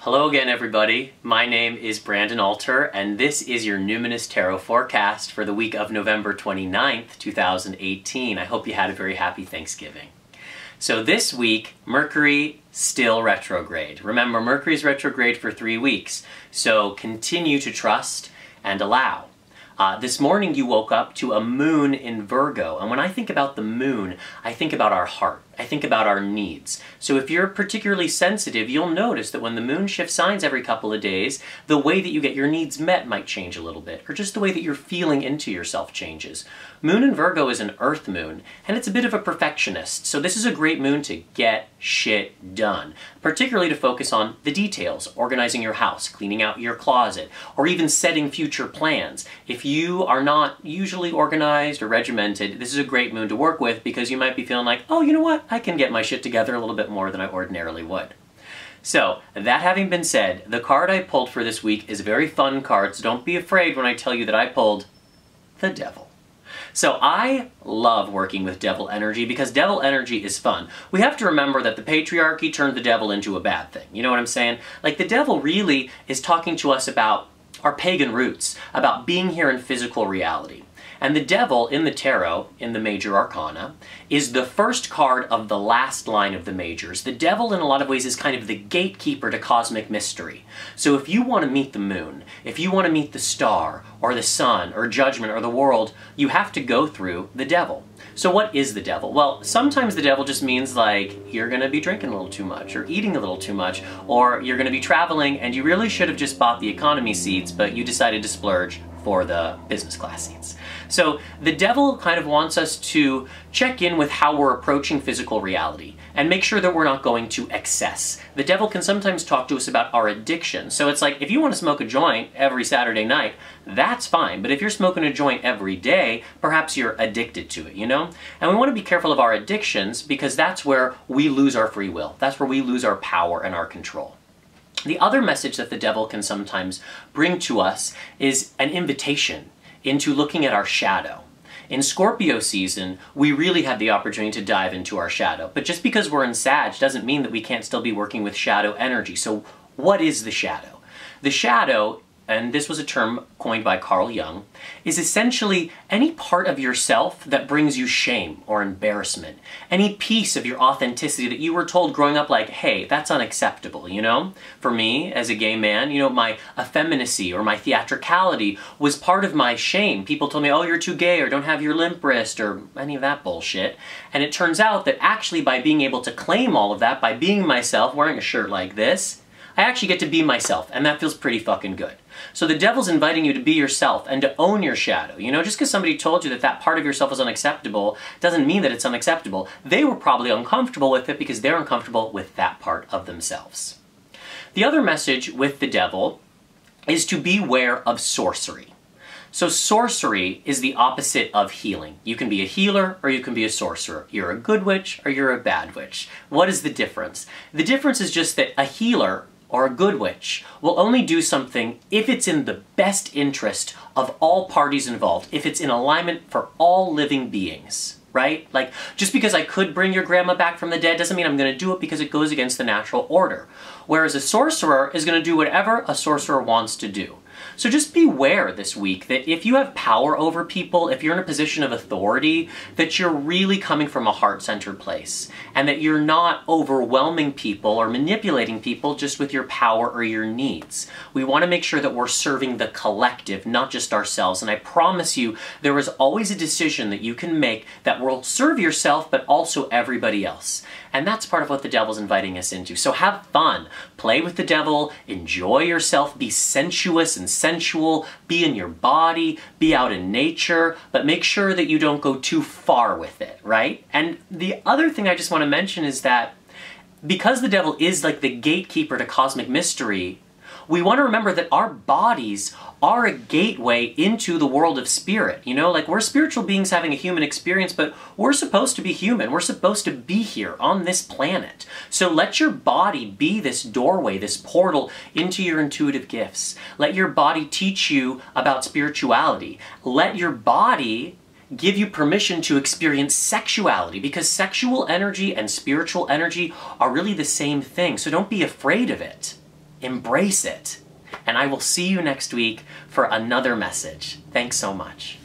Hello again, everybody. My name is Brandon Alter, and this is your Numinous Tarot forecast for the week of November 29th, 2018. I hope you had a very happy Thanksgiving. So this week, Mercury still retrograde. Remember, Mercury is retrograde for 3 weeks, so continue to trust and allow. This morning you woke up to a moon in Virgo, and when I think about the moon, I think about our heart. I think about our needs. So if you're particularly sensitive, you'll notice that when the moon shifts signs every couple of days, the way that you get your needs met might change a little bit, or just the way that you're feeling into yourself changes. Moon in Virgo is an earth moon, and it's a bit of a perfectionist, so this is a great moon to get shit done, particularly to focus on the details, organizing your house, cleaning out your closet, or even setting future plans. If you are not usually organized or regimented, this is a great moon to work with because you might be feeling like, oh, you know what? I can get my shit together a little bit more than I ordinarily would. So, that having been said, the card I pulled for this week is a very fun card, so don't be afraid when I tell you that I pulled the Devil. So I love working with devil energy because devil energy is fun. We have to remember that the patriarchy turned the devil into a bad thing. You know what I'm saying? Like, the devil really is talking to us about our pagan roots, about being here in physical reality. And the devil in the tarot, in the major arcana, is the first card of the last line of the majors. The devil in a lot of ways is kind of the gatekeeper to cosmic mystery. So if you want to meet the moon, if you want to meet the star, or the sun, or judgment, or the world, you have to go through the devil. So what is the devil? Well, sometimes the devil just means like you're going to be drinking a little too much, or eating a little too much, or you're going to be traveling and you really should have just bought the economy seats, but you decided to splurge for the business class seats. So the devil kind of wants us to check in with how we're approaching physical reality and make sure that we're not going to excess. The devil can sometimes talk to us about our addiction. So it's like, if you want to smoke a joint every Saturday night, that's fine. But if you're smoking a joint every day, perhaps you're addicted to it, you know? And we want to be careful of our addictions because that's where we lose our free will. That's where we lose our power and our control. The other message that the devil can sometimes bring to us is an invitation into looking at our shadow. In Scorpio season, we really had the opportunity to dive into our shadow. But just because we're in Sag doesn't mean that we can't still be working with shadow energy. So what is the shadow? The shadow, and this was a term coined by Carl Jung, is essentially any part of yourself that brings you shame or embarrassment. Any piece of your authenticity that you were told growing up like, hey, that's unacceptable, you know? For me, as a gay man, you know, my effeminacy or my theatricality was part of my shame. People told me, oh, you're too gay, or don't have your limp wrist, or any of that bullshit. And it turns out that actually by being able to claim all of that, by being myself, wearing a shirt like this, I actually get to be myself, and that feels pretty fucking good. So the devil's inviting you to be yourself and to own your shadow. You know, just because somebody told you that that part of yourself is unacceptable doesn't mean that it's unacceptable. They were probably uncomfortable with it because they're uncomfortable with that part of themselves. The other message with the devil is to beware of sorcery. So sorcery is the opposite of healing. You can be a healer or you can be a sorcerer. You're a good witch or you're a bad witch. What is the difference? The difference is just that a healer or a good witch will only do something if it's in the best interest of all parties involved, if it's in alignment for all living beings, right? Like, just because I could bring your grandma back from the dead doesn't mean I'm going to do it because it goes against the natural order. Whereas a sorcerer is going to do whatever a sorcerer wants to do. So just beware this week that if you have power over people, if you're in a position of authority, that you're really coming from a heart-centered place, and that you're not overwhelming people or manipulating people just with your power or your needs. We want to make sure that we're serving the collective, not just ourselves. And I promise you, there is always a decision that you can make that will serve yourself, but also everybody else. And that's part of what the devil's inviting us into. So have fun. Play with the devil. Enjoy yourself. Be sensuous and sensual. Be in your body. Be out in nature. But make sure that you don't go too far with it, right? And the other thing I just want to mention is that because the devil is like the gatekeeper to cosmic mystery, we want to remember that our bodies are a gateway into the world of spirit. You know, like, we're spiritual beings having a human experience, but we're supposed to be human. We're supposed to be here on this planet. So let your body be this doorway, this portal into your intuitive gifts. Let your body teach you about spirituality. Let your body give you permission to experience sexuality, because sexual energy and spiritual energy are really the same thing. So don't be afraid of it. Embrace it. And I will see you next week for another message. Thanks so much.